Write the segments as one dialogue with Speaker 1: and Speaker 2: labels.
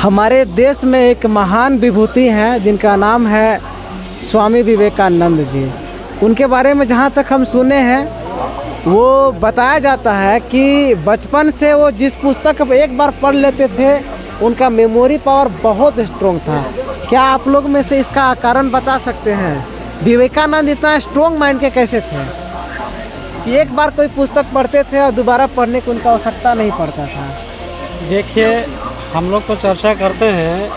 Speaker 1: हमारे देश में एक महान विभूति हैं जिनका नाम है स्वामी विवेकानंद जी। उनके बारे में जहाँ तक हम सुने हैं वो बताया जाता है कि बचपन से वो जिस पुस्तक एक बार पढ़ लेते थे उनका मेमोरी पावर बहुत स्ट्रॉन्ग था। क्या आप लोग में से इसका कारण बता सकते हैं? विवेकानंद इतना स्ट्रॉन्ग माइंड के कैसे थे कि एक बार कोई पुस्तक पढ़ते थे और दोबारा पढ़ने की उनका आवश्यकता नहीं पड़ता था?
Speaker 2: देखिए, हम लोग तो चर्चा करते हैं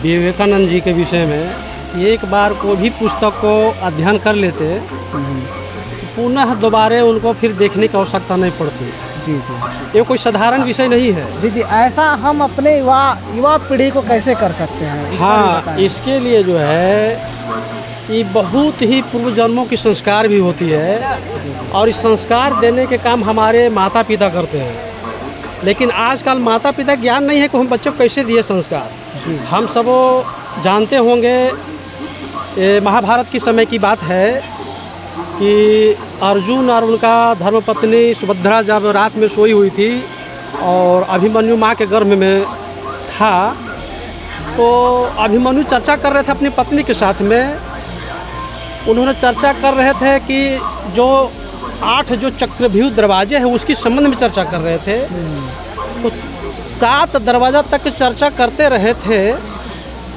Speaker 2: विवेकानंद जी के विषय में। एक बार कोई भी पुस्तक को अध्ययन कर लेते पुनः दोबारा उनको फिर देखने की आवश्यकता नहीं पड़ती।
Speaker 1: जी जी,
Speaker 2: ये कोई साधारण विषय नहीं है।
Speaker 1: जी जी, ऐसा हम अपने युवा पीढ़ी को कैसे कर सकते हैं?
Speaker 2: हाँ, इसके लिए जो है ये बहुत ही पूर्व जन्मों की संस्कार भी होती है और इस संस्कार देने के काम हमारे माता पिता करते हैं। लेकिन आजकल माता पिता ज्ञान नहीं है कि हम बच्चों को कैसे दिए संस्कार। हम सब जानते होंगे, महाभारत के समय की बात है कि अर्जुन और उनका धर्मपत्नी सुभद्रा जब रात में सोई हुई थी और अभिमन्यु माँ के गर्भ में था, तो अभिमन्यु चर्चा कर रहे थे अपनी पत्नी के साथ में। उन्होंने चर्चा कर रहे थे कि जो 8 जो चक्रव्यूह दरवाजे हैं उसकी संबंध में चर्चा कर रहे थे। तो 7 दरवाज़ा तक चर्चा करते रहे थे,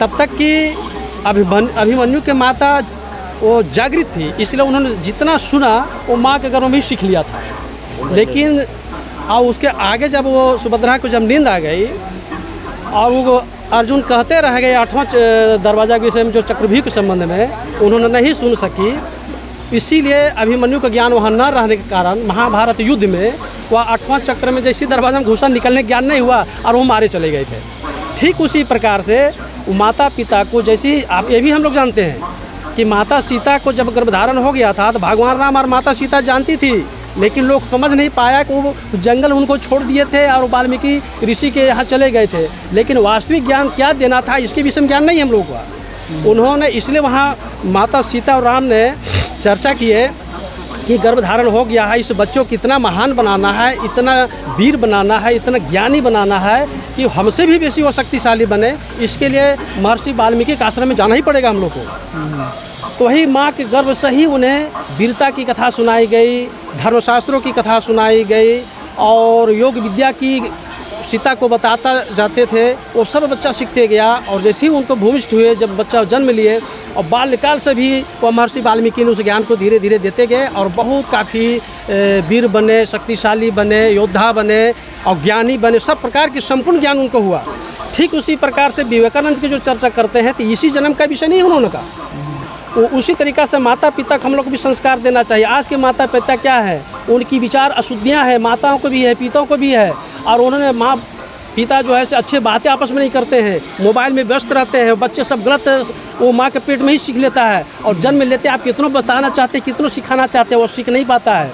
Speaker 2: तब तक कि अभिमन्यु के माता वो जागृत थी, इसलिए उन्होंने जितना सुना वो माँ के गर्भ में ही सीख लिया था। लेकिन और उसके आगे जब वो सुभद्रा को जब नींद आ गई और वो अर्जुन कहते रह गए 8वां दरवाज़ा के विषय में जो चक्रव्यूह के संबंध में, उन्होंने नहीं सुन सकी। इसीलिए अभिमन्यु का ज्ञान वहाँ न रहने के कारण महाभारत युद्ध में वह 8वां चक्र में जैसी दरवाजा में घुसा, निकलने ज्ञान नहीं हुआ और वो मारे चले गए थे। ठीक उसी प्रकार से माता पिता को, जैसी आप ये भी हम लोग जानते हैं कि माता सीता को जब गर्भधारण हो गया था तो भगवान राम और माता सीता जानती थी, लेकिन लोग समझ नहीं पाया कि वो जंगल उनको छोड़ दिए थे और वाल्मीकि ऋषि के यहाँ चले गए थे। लेकिन वास्तविक ज्ञान क्या देना था इसके विषय में ज्ञान नहीं हम लोगों का। उन्होंने इसलिए वहाँ माता सीता और राम ने चर्चा की है कि गर्भधारण हो गया है, इस बच्चों को इतना महान बनाना है, इतना वीर बनाना है, इतना ज्ञानी बनाना है कि हमसे भी बेसी वो शक्तिशाली बने। इसके लिए महर्षि वाल्मीकि के आश्रम में जाना ही पड़ेगा हम लोग को। तो वही माँ के गर्भ से ही उन्हें वीरता की कथा सुनाई गई, धर्मशास्त्रों की कथा सुनाई गई और योग विद्या की सीता को बताता जाते थे। वो सब बच्चा सीखते गया और जैसे ही उनको भूमिष्ठ हुए, जब बच्चा जन्म लिए और बाल्यकाल से भी वह महर्षि वाल्मीकि ने उस ज्ञान को धीरे धीरे देते गए और बहुत काफ़ी वीर बने, शक्तिशाली बने, योद्धा बने और ज्ञानी बने। सब प्रकार की संपूर्ण ज्ञान उनको हुआ। ठीक उसी प्रकार से विवेकानंद की जो चर्चा करते हैं तो इसी जन्म का विषय नहीं उन्होंने कहा। वो उसी तरीक़ा से माता पिता को हम लोग को भी संस्कार देना चाहिए। आज के माता पिता क्या है, उनकी विचार अशुद्धियाँ हैं, माताओं को भी है, पिताओं को भी है। और उन्होंने माँ पिता जो है से अच्छे बातें आपस में नहीं करते हैं, मोबाइल में व्यस्त रहते हैं। बच्चे सब गलत वो माँ के पेट में ही सीख लेता है और जन्म लेते आप कितनों बताना चाहते, कितनों सिखाना चाहते, वो सीख नहीं पाता है।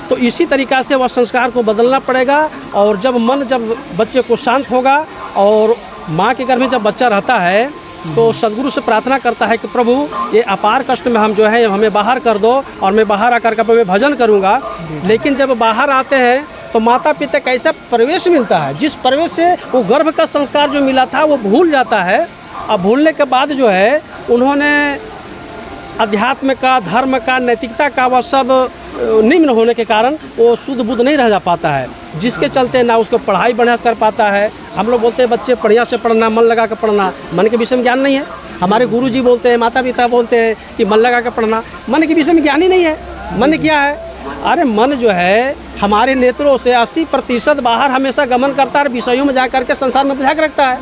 Speaker 2: तो इसी तरीक़ा से वह संस्कार को बदलना पड़ेगा। और जब बच्चे को शांत होगा और माँ के घर में जब बच्चा रहता है तो सदगुरु से प्रार्थना करता है कि प्रभु ये अपार कष्ट में हम जो है हमें बाहर कर दो और मैं बाहर आकर के मैं भजन करूँगा। लेकिन जब बाहर आते हैं तो माता पिता का ऐसा प्रवेश मिलता है, जिस प्रवेश से वो गर्भ का संस्कार जो मिला था वो भूल जाता है। अब भूलने के बाद जो है उन्होंने अध्यात्म का, धर्म का, नैतिकता का वह सब निम्न होने के कारण वो शुद्ध बुद्ध नहीं रह जा पाता है, जिसके चलते ना उसको पढ़ाई बढ़िया कर पाता है। हम लोग बोलते हैं बच्चे बढ़िया से पढ़ना, मन लगा कर पढ़ना। मन के विषय में ज्ञान नहीं है। हमारे गुरुजी बोलते हैं, माता पिता बोलते हैं कि मन लगा कर पढ़ना। मन के विषय में ज्ञान ही नहीं है। मन क्या है? अरे मन जो है हमारे नेत्रों से 80% बाहर हमेशा गमन करता है, विषयों में जा करके संसार में बुझा के रखता है।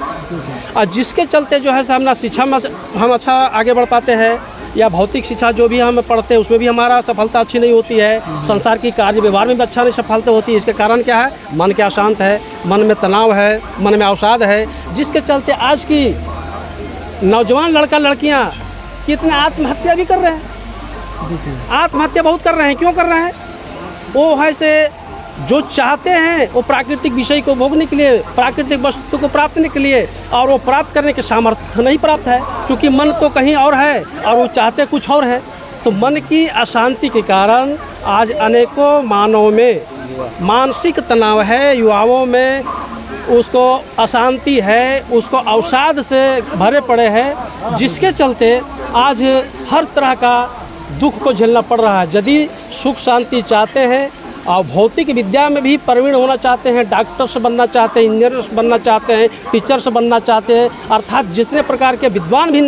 Speaker 2: और जिसके चलते जो है हम ना शिक्षा में हम अच्छा आगे बढ़ पाते हैं या भौतिक शिक्षा जो भी हम पढ़ते हैं उसमें भी हमारा सफलता अच्छी नहीं होती है। संसार की कार्य व्यवहार में भी अच्छा नहीं सफलता होती है। इसके कारण क्या है? मन क्या अशांत है, मन में तनाव है, मन में अवसाद है, जिसके चलते आज की नौजवान लड़का लड़कियां कितने आत्महत्या भी कर रहे हैं। आत्महत्या बहुत कर रहे हैं। क्यों कर रहे हैं? वो है से जो चाहते हैं वो प्राकृतिक विषय को भोगने के लिए, प्राकृतिक वस्तु को प्राप्त करने के लिए, और वो प्राप्त करने के सामर्थ्य नहीं प्राप्त है, क्योंकि मन तो कहीं और है और वो चाहते कुछ और है। तो मन की अशांति के कारण आज अनेकों मानवों में मानसिक तनाव है, युवाओं में उसको अशांति है, उसको अवसाद से भरे पड़े हैं, जिसके चलते आज हर तरह का दुख को झेलना पड़ रहा है। यदि सुख शांति चाहते हैं और भौतिक विद्या में भी प्रवीण होना चाहते हैं, डॉक्टर्स बनना चाहते हैं, इंजीनियर्स बनना चाहते हैं, टीचर्स बनना चाहते हैं, अर्थात जितने प्रकार के विद्वान भी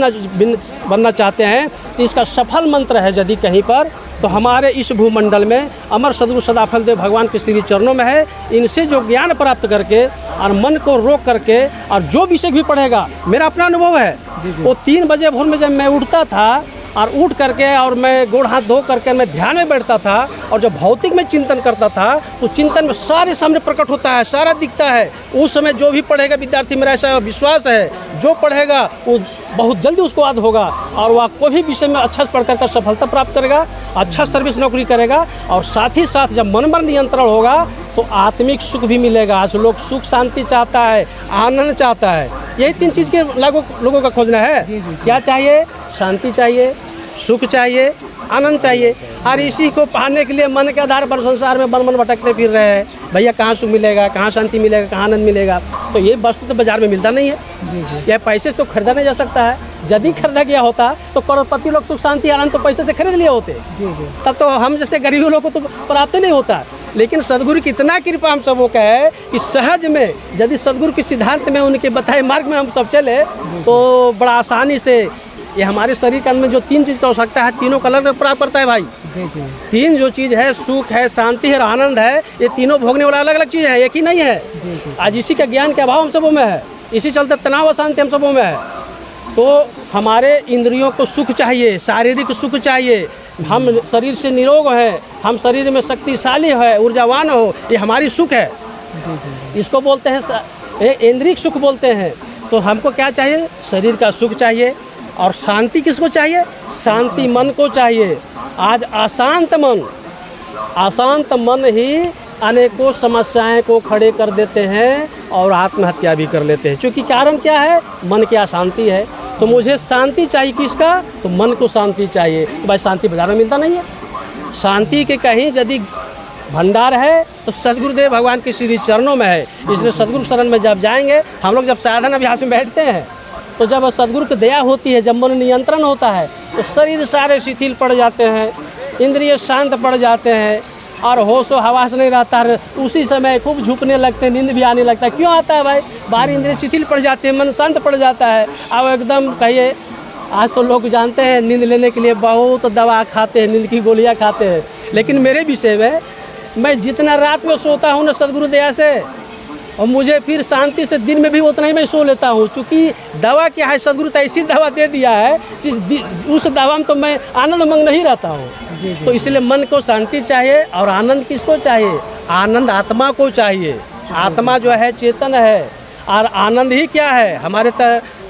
Speaker 2: बनना चाहते हैं, तो इसका सफल मंत्र है यदि कहीं पर, तो हमारे इस भूमंडल में अमर सद्गुरु सदाफल देव भगवान के श्री चरणों में है। इनसे जो ज्ञान प्राप्त करके और मन को रोक करके और जो विषय भी पढ़ेगा, मेरा अपना अनुभव है, वो 3 बजे भोर में जब मैं उठता था और उठ करके और मैं गोड़ हाथ धो करके मैं ध्यान में बैठता था और जब भौतिक में चिंतन करता था तो चिंतन में सारे सामने प्रकट होता है, सारा दिखता है। उस समय जो भी पढ़ेगा विद्यार्थी, मेरा ऐसा विश्वास है, जो पढ़ेगा वो बहुत जल्दी उसको याद होगा और वह कोई भी विषय में अच्छा पढ़ कर सफलता प्राप्त करेगा, अच्छा सर्विस नौकरी करेगा और साथ ही साथ जब मन पर नियंत्रण होगा तो आत्मिक सुख भी मिलेगा। आज लोग सुख शांति चाहता है, आनंद चाहता है, यही 3 चीज़ के लोगों का खोजना है। क्या चाहिए? शांति चाहिए, सुख चाहिए, आनंद चाहिए। और इसी को पाने के लिए मन के आधार पर संसार में बन भटकते फिर रहे हैं। भैया कहाँ सुख मिलेगा, कहाँ शांति मिलेगा, कहाँ आनंद मिलेगा? तो ये वस्तु तो बाजार में मिलता नहीं है। यह पैसे से तो खरीदा नहीं जा सकता है। यदि खरीदा गया होता तो करोड़पति लोग सुख शांति आनंद तो पैसे से खरीद लिए होते, तब तो हम जैसे गरीब लोगों को तो प्राप्त नहीं होता। लेकिन सदगुरु की इतना कृपा हम सबों का है कि सहज में यदि सदगुरु के सिद्धांत में, उनके बताए मार्ग में हम सब चले तो बड़ा आसानी से ये हमारे शरीर के अंदर में जो 3 चीज़ का आवश्यकता है, तीनों का अलग प्राप्त करता है भाई। 3 जो चीज़ है, सुख है, शांति है और आनंद है, ये तीनों भोगने वाला अलग अलग चीज़ है, एक ही नहीं है। आज इसी का ज्ञान के अभाव हम सबों में है, इसी चलते तनाव अशांति हम सबों में है। तो हमारे इंद्रियों को सुख चाहिए, शारीरिक सुख चाहिए, हम शरीर से निरोग हैं, हम शरीर में शक्तिशाली है, ऊर्जावान हो, ये हमारी सुख है। इसको बोलते हैं इंद्रिय सुख बोलते हैं। तो हमको क्या चाहिए? शरीर का सुख चाहिए। और शांति किसको चाहिए? शांति मन को चाहिए। आज अशांत मन ही अनेकों समस्याएं को खड़े कर देते हैं और आत्महत्या भी कर लेते हैं। क्योंकि कारण क्या है? मन की अशांति है। तो मुझे शांति चाहिए, किसका? तो मन को शांति चाहिए। तो भाई शांति बाजार में मिलता नहीं है। शांति के कहीं यदि भंडार है तो सदगुरुदेव भगवान के श्री चरणों में है। इसलिए सदगुरु शरण में जब जाएंगे, हम लोग जब साधन अभ्यास में बैठते हैं तो जब सदगुरु की दया होती है, जब मन नियंत्रण होता है तो शरीर सारे शिथिल पड़ जाते हैं, इंद्रिय शांत पड़ जाते हैं और होश व हवास नहीं रहता है। उसी समय खूब झुकने लगते हैं, नींद भी आने लगता है। क्यों आता है भाई? बाहरी इंद्रिय शिथिल पड़ जाते हैं, मन शांत पड़ जाता है। अब एकदम कहिए, आज तो लोग जानते हैं नींद लेने के लिए बहुत दवा खाते हैं, नींद की गोलियाँ खाते हैं। लेकिन मेरे विषय में, मैं जितना रात में सोता हूँ ना सदगुरु दया से, और मुझे फिर शांति से दिन में भी उतना ही मैं सो लेता हूँ। क्योंकि दवा क्या है, सदगुरु तो ऐसी दवा दे दिया है, उस दवा में तो मैं आनंदमग्न नहीं रहता हूँ। तो इसलिए मन को शांति चाहिए। और आनंद किसको चाहिए? आनंद आत्मा को चाहिए। आत्मा जो है चेतन है, और आनंद ही क्या है? हमारे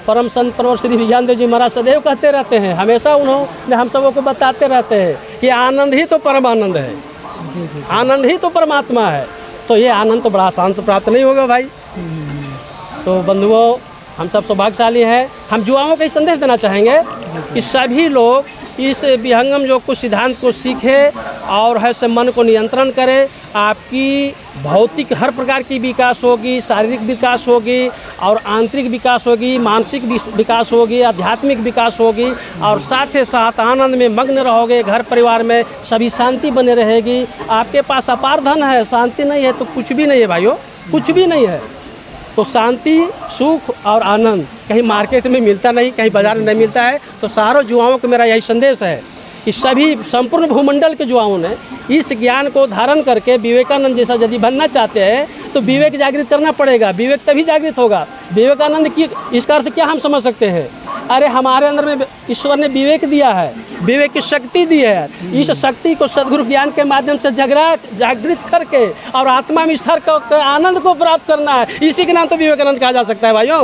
Speaker 2: परम संत परवर श्री विज्ञान देव जी महाराज सदैव कहते रहते हैं, हमेशा उन्होंने हम सबों को बताते रहते हैं कि आनंद ही तो परम आनंद है, आनंद ही तो परमात्मा है। तो ये आनंद तो बड़ा आसान से प्राप्त नहीं होगा भाई। तो बंधुओं, हम सब सौभाग्यशाली हैं। हम युवाओं को संदेश देना चाहेंगे कि सभी लोग इस विहंगम योग को सिद्धांत को सीखें और है से मन को नियंत्रण करें। आपकी भौतिक हर प्रकार की विकास होगी, शारीरिक विकास होगी और आंतरिक विकास होगी, मानसिक विकास होगी, आध्यात्मिक विकास होगी और साथ ही साथ आनंद में मग्न रहोगे। घर परिवार में सभी शांति बने रहेगी। आपके पास अपार धन है, शांति नहीं है तो कुछ भी नहीं है भाइयों, कुछ भी नहीं है। तो शांति, सुख और आनंद कहीं मार्केट में मिलता नहीं, कहीं बाजार में नहीं मिलता है। तो सारों युवाओं को मेरा यही संदेश है कि सभी संपूर्ण भूमंडल के युवाओं ने इस ज्ञान को धारण करके विवेकानंद जैसा यदि बनना चाहते हैं तो विवेक जागृत करना पड़ेगा। विवेक तभी जागृत होगा। विवेकानंद की इसका अर्थ क्या हम समझ सकते हैं? अरे हमारे अंदर में ईश्वर ने विवेक दिया है, विवेक की शक्ति दी है। इस शक्ति को सद्गुरु ज्ञान के माध्यम से जागृत करके और आत्मा में ईश्वर का आनंद को प्राप्त करना है। इसी के नाम तो विवेकानंद कहा जा सकता है भाइयों।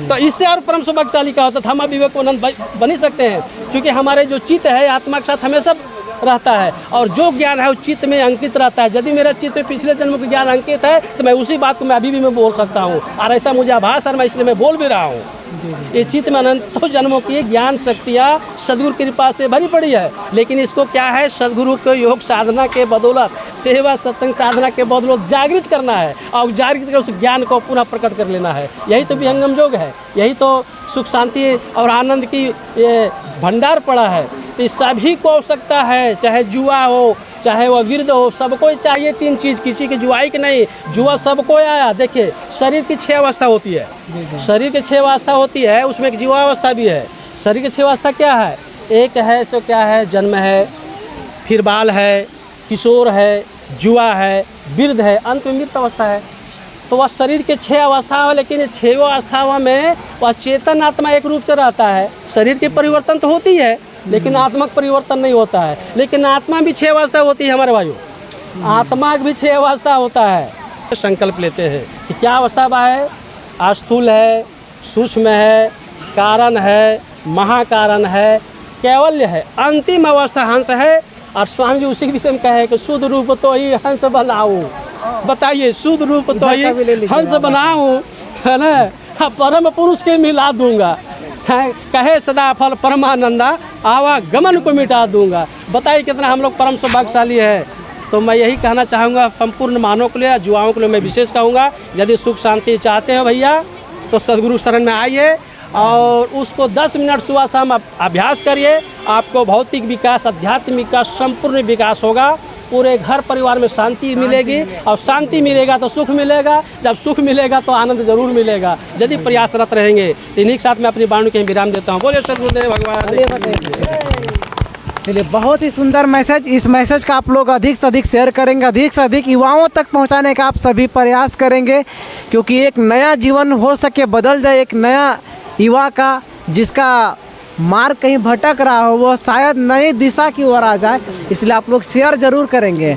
Speaker 2: तो इससे और परम सौभाग्यशाली का होता था, हम विवेकानंद बन ही सकते हैं। क्योंकि हमारे जो चित्त है आत्मा के साथ हमेशा रहता है और जो ज्ञान है वो चित्त में अंकित रहता है। यदि मेरा चित्त में पिछले जन्म का ज्ञान अंकित है तो मैं उसी बात को मैं अभी भी मैं बोल सकता हूँ और ऐसा मुझे आभास है, मैं इसलिए मैं बोल भी रहा हूँ। ये चित्त में अनंतों जन्मों की ज्ञान शक्तियाँ सदगुरु की कृपा से भरी पड़ी है। लेकिन इसको क्या है, सदगुरु को योग साधना के बदौलत, सेवा सत्संग साधना के बदौलत जागृत करना है और जागृत कर उस ज्ञान को पुनः प्रकट कर लेना है। यही तो विहंगम योग है, यही तो सुख शांति और आनंद की ये भंडार पड़ा है। तो सभी को आवश्यकता है, चाहे जुआ हो चाहे वह वृद्ध हो, सबको चाहिए 3 चीज़, किसी की जुआई की नहीं। जुआ सबको आया। देखिए शरीर की 6 अवस्था होती है, शरीर की 6 अवस्था होती है, उसमें एक जीवा अवस्था भी है। शरीर की 6 अवस्था क्या है, एक है सो क्या है, जन्म है, फिर बाल है, किशोर है, जुआ है, वृद्ध है, अंत में मृत अवस्था है। तो वह शरीर के 6 अवस्था है, लेकिन 6 अवस्थाओं में वह चेतन आत्मा एक रूप से रहता है। शरीर की परिवर्तन तो होती है लेकिन आत्मा का परिवर्तन नहीं होता है। लेकिन आत्मा भी 6 अवस्था होती है हमारे भाइयों, आत्मा भी 6 अवस्था होता है। संकल्प लेते हैं कि क्या अवस्था है, स्थूल है, सूक्ष्म है, कारण है, महाकारण है, कैवल्य है, अंतिम अवस्था हंस है। और स्वामी जी उसी के विषय में कहे कि शुद्ध रूप तो ही हंस बनाऊं। बताइए, शुद्ध रूप तो ही हंस बनाऊं, है ना, परम पुरुष के मिला दूंगा, कहे सदा फल परमानंदा, आवागमन को मिटा दूंगा। बताइए कितना हम लोग परम सौभाग्यशाली है। तो मैं यही कहना चाहूँगा संपूर्ण मानव के लिए, जुआओं के लिए मैं विशेष कहूँगा, यदि सुख शांति चाहते हो भैया तो सदगुरु शरण में आइए और उसको 10 मिनट सुबह शाम अभ्यास करिए। आपको भौतिक विकास, आध्यात्मिक विकास, संपूर्ण विकास होगा। पूरे घर परिवार में शांति मिलेगी और शांति मिलेगा तो सुख मिलेगा, जब सुख मिलेगा तो आनंद जरूर मिलेगा यदि प्रयासरत रहेंगे। इन्हीं के साथ मैं अपनी वाणी के विराम देता हूँ। बोले सदगुरुदेव भगवान।
Speaker 1: चलिए, बहुत ही सुंदर मैसेज। इस मैसेज का आप लोग अधिक से अधिक शेयर करेंगे, अधिक से अधिक युवाओं तक पहुंचाने का आप सभी प्रयास करेंगे, क्योंकि एक नया जीवन हो सके बदल जाए, एक नया युवा का जिसका मार्ग कहीं भटक रहा हो वो शायद नई दिशा की ओर आ जाए। इसलिए आप लोग शेयर ज़रूर करेंगे।